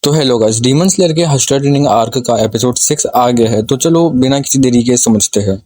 तो hello guys, demon slayer के हस्टर training arc का एपिसोड 6 आ गया है। तो चलो बिना किसी देरी के समझते हैं।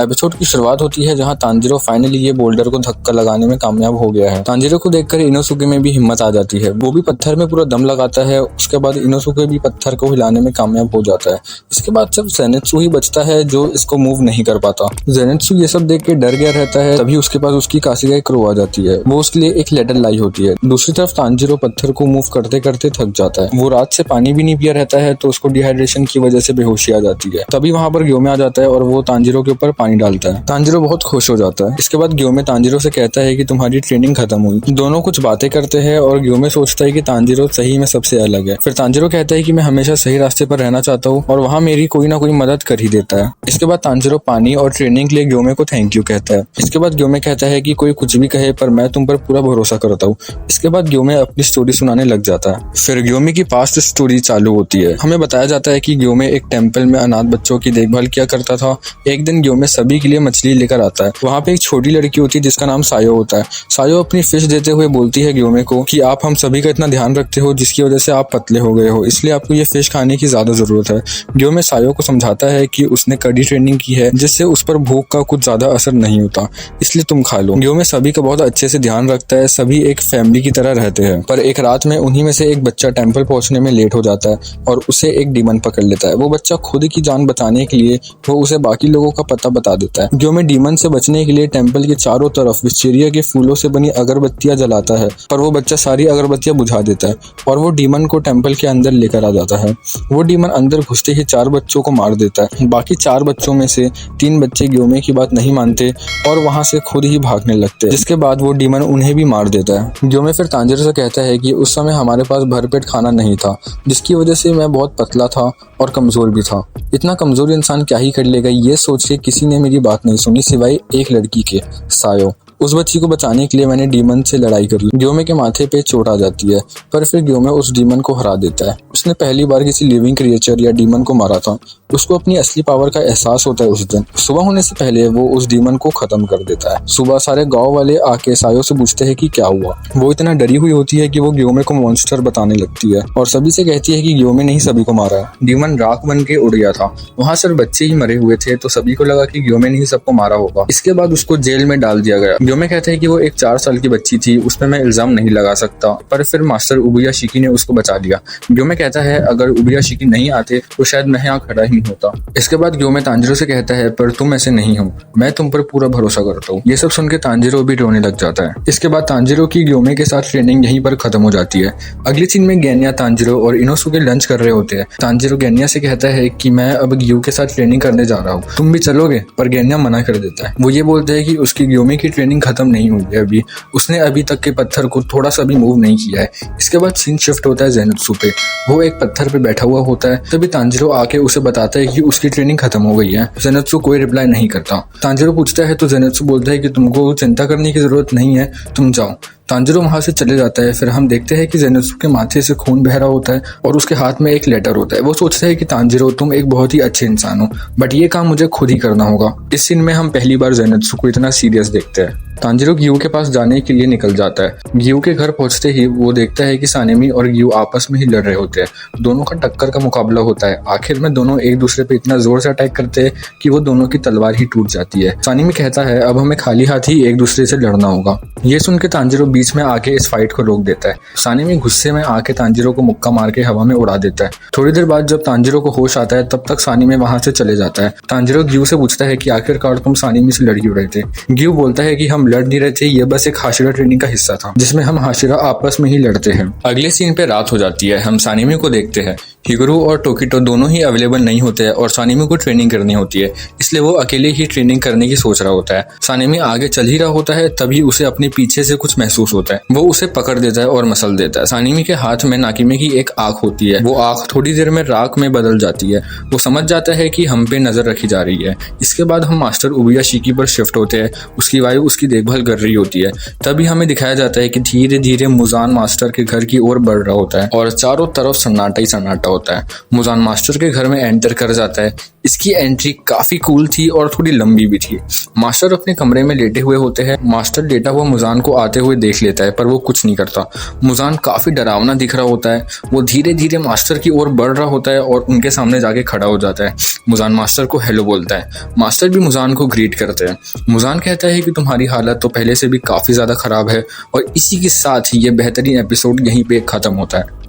एपिसोड की शुरुआत होती है जहां तांजीरो फाइनली ये बोल्डर को धक्का लगाने में कामयाब हो गया है। तांजीरो को देखकर इनोसुके में भी हिम्मत आ जाती है। वो भी पत्थर में पूरा दम लगाता है। उसके बाद इनोसुके भी पत्थर को हिलाने में कामयाब हो जाता है। इसके बाद सिर्फ ज़ेनित्सु ही बचता है जो इसको मूव नहीं कर पाता। ज़ेनित्सु ये सब देख के डर गया रहता है। तभी उसके पास उसकी कासिका एक क्रो आ जाती है। वो उसके लिए एक लेटर लाई होती है। दूसरी तरफ तांजीरो पत्थर को मूव करते करते थक जाता है। वो रात से पानी भी नहीं पिया रहता है तो उसको डिहाइड्रेशन की वजह से बेहोशी आ जाती है। तभी वहां पर ग्योमे आ जाता है और वो तांजीरो के ऊपर पानी डालता है। तांजीरो बहुत खुश हो जाता है। इसके बाद ग्योमे तांजीरो से कहता है कि तुम्हारी ट्रेनिंग खत्म हुई। दोनों कुछ बातें करते हैं और ग्योमे सोचता है कि तांजीरो सही में सबसे अलग है। फिर तांजीरो कहता है कि मैं हमेशा सही रास्ते पर रहना चाहता हूँ और वहाँ मेरी कोई ना कोई मदद कर ही देता है। इसके बाद तांजीरो पानी और ट्रेनिंग के लिए ग्योमे को थैंक यू कहता है। इसके बाद ग्योमे कहता है कि कोई कुछ भी कहे पर मैं तुम पर पूरा भरोसा करता हूँ। इसके बाद ग्योमे अपनी स्टोरी सुनाने लग जाता है। फिर ग्योमे की पास्ट स्टोरी चालू होती है। हमें बताया जाता है कि ग्योमे एक टेम्पल में अनाथ बच्चों की देखभाल किया करता था। एक दिन ग्योमे सभी के लिए मछली लेकर आता है। वहाँ पे एक छोटी लड़की होती है जिसका नाम सायो होता है। सायो अपनी फिश देते हुए बोलती है ग्योमे को कि आप हम सभी का इतना ध्यान रखते हो जिसकी वजह से आप पतले हो गए हो, इसलिए आपको ये फिश खाने की ज्यादा जरूरत है। ग्योमे सायो को समझाता है कि उसने कड़ी ट्रेनिंग की है जिससे उस पर भूख का कुछ ज्यादा असर नहीं होता, इसलिए तुम खा लो। ग्योमे सभी का बहुत अच्छे से ध्यान रखता है। सभी एक फैमिली की तरह रहते हैं। पर एक रात में उन्हीं में से एक बच्चा टेम्पल पहुंचने में लेट हो जाता है और उसे एक डीमन पकड़ लेता है। वो बच्चा खुद की जान बचाने के लिए वो उसे बाकी लोगों का पता बता देता है। ग्योमे डीमन से बचने के लिए टेम्पल के चारों तरफ विस्चेरिया के फूलों से बनी अगरबत्तियां जलाता है, पर वो बच्चा सारी अगरबत्तियां बुझा देता है और वो डीमन को टेम्पल के अंदर लेकर आ जाता है। वो डीमन अंदर घुसते ही 4 बच्चों को मार देता है। बाकी 4 बच्चों में से 3 बच्चे ग्योमे की बात नहीं मानते और वहां से खुद ही भागने लगते हैं, जिसके बाद वो डीमन उन्हें भी मार देता है। ग्योमे फिर तांजीरो से कहता है कि उस समय हमारे पास भरपेट खाना नहीं था, जिसकी वजह से मैं बहुत पतला था और कमजोर भी था। इतना कमजोर इंसान क्या ही कर लेगा, ये सोच के किसी ने मेरी बात नहीं सुनी सिवाय एक लड़की के, सायो। उस बच्ची को बचाने के लिए मैंने डीमन से लड़ाई करी। ग्योमे के माथे पे चोट आ जाती है, पर फिर ग्योमे उस डीमन को हरा देता है। उसने पहली बार किसी लिविंग क्रिएचर या डीमन को मारा था। उसको अपनी असली पावर का एहसास होता है। उस दिन सुबह होने से पहले वो उस डीमन को खत्म कर देता है। सुबह सारे गांव वाले आके सायो से पूछते हैं कि क्या हुआ। वो इतना डरी हुई होती है कि वो ग्योमे को मॉन्स्टर बताने लगती है और सभी से कहती है कि ग्योमे ने ही सभी को मारा है। डीमन राख बन के उड़ गया था। वहां सिर्फ बच्चे ही मरे हुए थे तो सभी को लगा कि ग्योमे ने ही सबको मारा होगा। इसके बाद उसको जेल में डाल दिया गया। ग्योमे कहते हैं कि वो एक 4 साल की बच्ची थी, उसमें मैं इल्जाम नहीं लगा सकता, पर फिर मास्टर उबुया शिकी ने उसको बचा लिया। ग्योमे कहता है अगर उबुया शिकी नहीं आते तो शायद मैं यहाँ खड़ा ही नहीं होता। इसके बाद ग्योमे तांजीरो से कहता है पर तुम ऐसे नहीं हो, मैं तुम पर पूरा भरोसा करता हूँ। ये सब सुन के तांजीरो भी रोने लग जाता है। इसके बाद तांजीरो की ग्योमे के साथ ट्रेनिंग यहीं पर खत्म हो जाती है। अगली सीन में गेन्या, तांजीरो और इनोसुके लंच कर रहे होते हैं। तांजीरो गेन्या से कहता है कि मैं अब ग्यू के साथ ट्रेनिंग करने जा रहा हूँ, तुम भी चलोगे? पर गेन्या मना कर देता है। वो ये बोलते हैं कि उसकी ग्योमे की ट्रेनिंग खत्म नहीं हुई है अभी, उसने अभी तक के पत्थर को थोड़ा सा भी मूव नहीं किया है। इसके बाद सीन शिफ्ट होता है ज़ेनित्सु पे। वो एक पत्थर पे बैठा हुआ होता है। तभी तांजीरो आके उसे बताता है कि उसकी ट्रेनिंग खत्म हो गई है। ज़ेनित्सु कोई रिप्लाई नहीं करता। तांजीरो पूछता है तो ज़ेनित्सु बोलता है कि तुमको चिंता करने की जरूरत नहीं है, तुम जाओ। तांजीरो वहां से चले जाता है। फिर हम देखते हैं कि ज़ेनित्सु के माथे से खून बह रहा होता है और उसके हाथ में एक लेटर होता है। वो सोचता है कि तांजीरो तुम एक बहुत ही अच्छे इंसान हो, बट ये काम मुझे खुद ही करना होगा। इस सीन में हम पहली बार ज़ेनित्सु को इतना सीरियस देखते हैं। तांजीरो ग्यू के पास जाने के लिए निकल जाता है। ग्यू के घर पहुंचते ही वो देखता है कि सानेमी और ग्यू आपस में ही लड़ रहे होते हैं। दोनों का टक्कर का मुकाबला होता है। आखिर में दोनों एक दूसरे पे इतना जोर से अटैक करते हैं कि वो दोनों की तलवार ही टूट जाती है। सानेमी कहता है अब हमें खाली हाथ ही एक दूसरे से लड़ना होगा। ये सुन के तांजीरो बीच में आके इस फाइट को रोक देता है। सानेमी गुस्से में आके तांजीरो को मुक्का मार के हवा में उड़ा देता है। थोड़ी देर बाद जब तांजीरो को होश आता है तब तक सानेमी वहां से चले जाता है। तांजीरो ग्यू से पूछता है कि आखिरकार तुम सानेमी से लड़ क्यों रहे थे। ग्यू बोलता है कि हम लड़ नहीं रहे थे, ये बस एक हाशिरा ट्रेनिंग का हिस्सा था जिसमें हम हाशिरा आपस में ही लड़ते हैं। अगले सीन पे रात हो जाती है। हम सानेमी को देखते हैं। हिगुरु और टोकिटो दोनों ही अवेलेबल नहीं होते हैं और सानेमी को ट्रेनिंग करनी होती है, इसलिए वो अकेले ही ट्रेनिंग करने की सोच रहा होता है। सानेमी आगे चल ही रहा होता है तभी उसे अपने पीछे से कुछ महसूस होता है। वो उसे पकड़ देता है और मसल देता है। सानेमी के हाथ में नाकिमे की एक आंख होती है। वो आंख थोड़ी देर में राख में बदल जाती है। वो समझ जाता है कि हम पे नजर रखी जा रही है। इसके बाद हम मास्टर उबुया शिकी पर शिफ्ट होते हैं। उसकी वाइफ उसकी देखभाल कर रही होती है। तभी हमें दिखाया जाता है कि धीरे धीरे मुजान मास्टर के घर की ओर बढ़ रहा होता है और चारों तरफ सन्नाटा ही सन्नाटा होता है। मुजान मास्टर के घर में एंटर कर जाता है। इसकी एंट्री काफी कूल थी और थोड़ी लंबी भी थी। मास्टर अपने कमरे में लेटे हुए होते हैं। मास्टर लेटा हुआ मुजान को आते हुए देख लेता है पर वो कुछ नहीं करता। मुजान काफी डरावना दिख रहा होता है। वो धीरे धीरे मास्टर की ओर बढ़ रहा होता है और उनके सामने जाके खड़ा हो जाता है। मुजान मास्टर को हेलो बोलता है। मास्टर भी मुजान को ग्रीट करते हैं। मुजान कहता है कि तुम्हारी हालत तो पहले से भी काफी ज्यादा खराब है और इसी के साथ ही ये बेहतरीन एपिसोड यहीं पे खत्म होता है।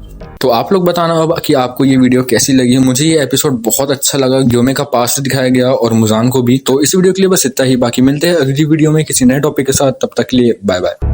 तो आप लोग बताना अब कि आपको ये वीडियो कैसी लगी। मुझे ये एपिसोड बहुत अच्छा लगा। ग्योमे का पास्ट दिखाया गया और मुजान को भी। तो इस वीडियो के लिए बस इतना ही। बाकी मिलते हैं अगली वीडियो में किसी नए टॉपिक के साथ। तब तक के लिए बाय बाय।